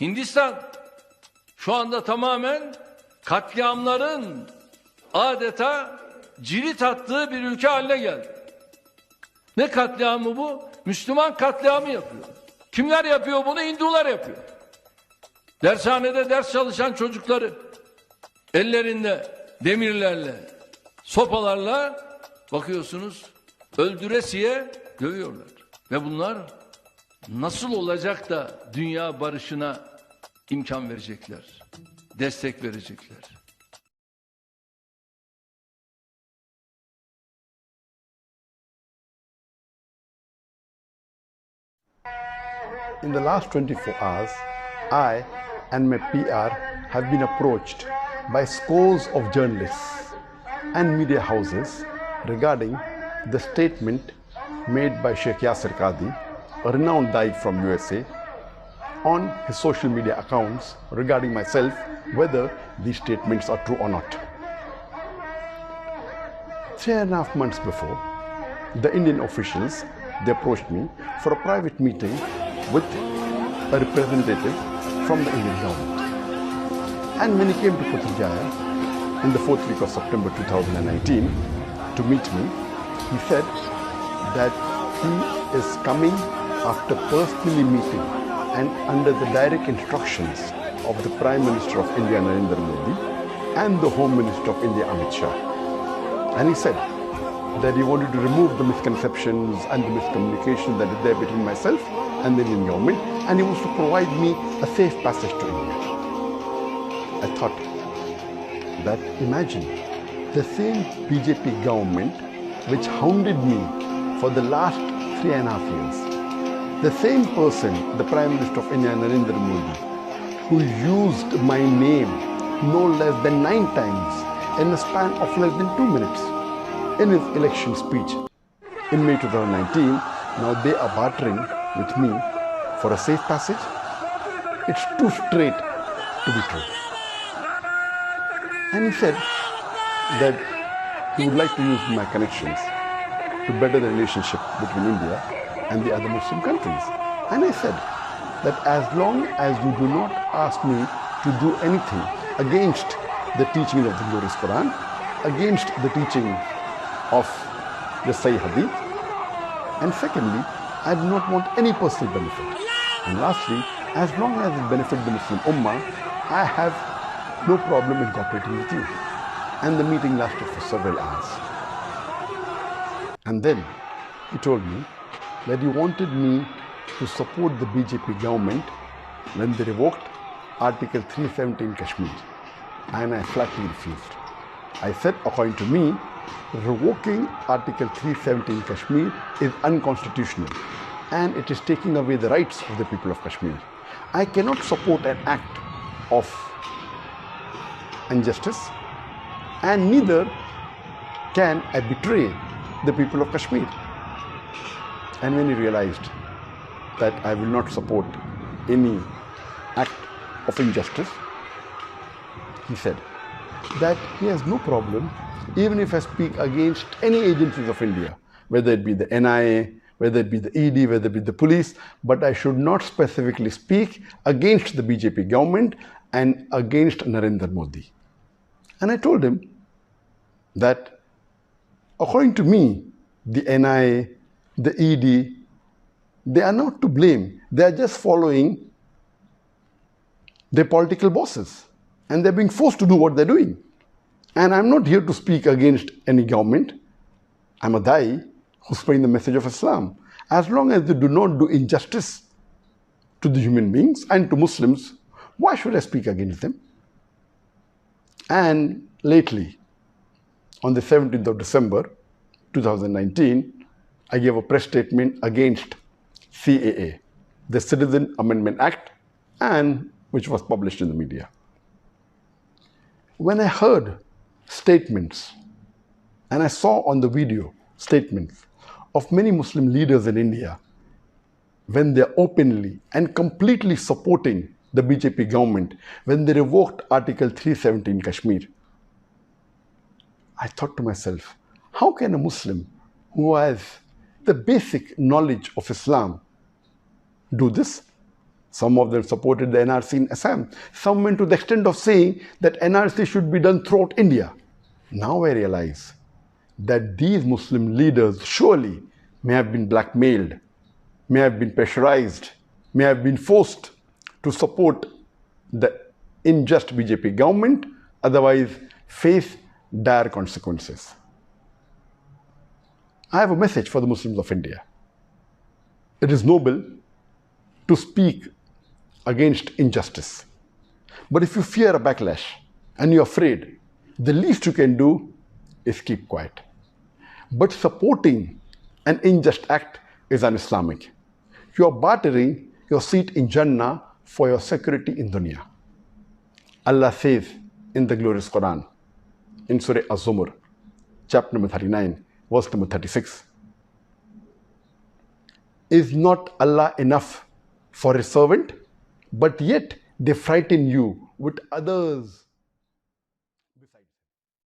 Hindistan şu anda tamamen katliamların adeta cirit attığı bir ülke haline geldi. Ne katliamı bu? Müslüman katliamı yapıyor. Kimler yapıyor bunu? Hindular yapıyor. Dershanede ders çalışan çocukları ellerinde demirlerle, sopalarla bakıyorsunuz öldüresiye dövüyorlar. Ve bunlar nasıl olacak da dünya barışına imkan verecekler, destek verecekler? In the last 24 hours, I and my PR have been approached by scores of journalists and media houses regarding the statement made by Sheikh Yasir Qadi, a renowned Naik from USA, on his social media accounts regarding myself, whether these statements are true or not. 3.5 months before, the Indian officials, they approached me for a private meeting with a representative from the Indian government. And when he came to Putrajaya in the 4th week of September 2019 to meet me, he said that he is coming after personally meeting and under the direct instructions of the Prime Minister of India, Narendra Modi, and the Home Minister of India, Amit Shah. And he said that he wanted to remove the misconceptions and the miscommunication that is there between myself and the Indian government, and he wants to provide me a safe passage to India. I thought that, imagine, the same BJP government which hounded me for the last 3.5 years, the same person, the Prime Minister of India, Narendra Modi, who used my name no less than 9 times in a span of less than 2 minutes in his election speech in May 2019, now they are bartering with me for a safe passage. It's too straight to be true. And he said that he would like to use my connections to better the relationship between India and the other Muslim countries. And I said that as long as you do not ask me to do anything against the teaching of the glorious Quran, against the teaching of the Sahih Hadith, and secondly, I do not want any personal benefit. And lastly, as long as it benefits the Muslim Ummah, I have no problem in cooperating with you. And the meeting lasted for several hours. And then he told me that he wanted me to support the BJP government when they revoked Article 370 in Kashmir. And I flatly refused. I said, according to me, revoking Article 370 in Kashmir is unconstitutional and it is taking away the rights of the people of Kashmir. I cannot support an act of injustice, and neither can I betray the people of Kashmir. And when he realized that I will not support any act of injustice, he said that he has no problem even if I speak against any agencies of India, whether it be the NIA, whether it be the ED, whether it be the police, but I should not specifically speak against the BJP government and against Narendra Modi. And I told him that according to me, the NIA, the ED, they are not to blame. They are just following their political bosses and they're being forced to do what they're doing. And I'm not here to speak against any government. I'm a Dai who's spreading the message of Islam. As long as they do not do injustice to the human beings and to Muslims, why should I speak against them? And lately, on the 17th of December 2019, I gave a press statement against CAA, the Citizen Amendment Act, and which was published in the media. When I heard statements, and I saw on the video statements of many Muslim leaders in India when they're openly and completely supporting the BJP government when they revoked Article 370 in Kashmir, I thought to myself, how can a Muslim who has the basic knowledge of Islam do this? Some of them supported the NRC in Assam. Some went to the extent of saying that NRC should be done throughout India. Now I realize that these Muslim leaders surely may have been blackmailed, may have been pressurized, may have been forced to support the unjust BJP government, otherwise face dire consequences. I have a message for the Muslims of India. It is noble to speak against injustice. But if you fear a backlash and you're afraid, the least you can do is keep quiet. But supporting an unjust act is un-Islamic. You are bartering your seat in Jannah for your security in dunya. Allah says in the glorious Quran, in Surah Az-Zumar, chapter number 39, verse number 36. Is not Allah enough for His servant? But yet they frighten you with others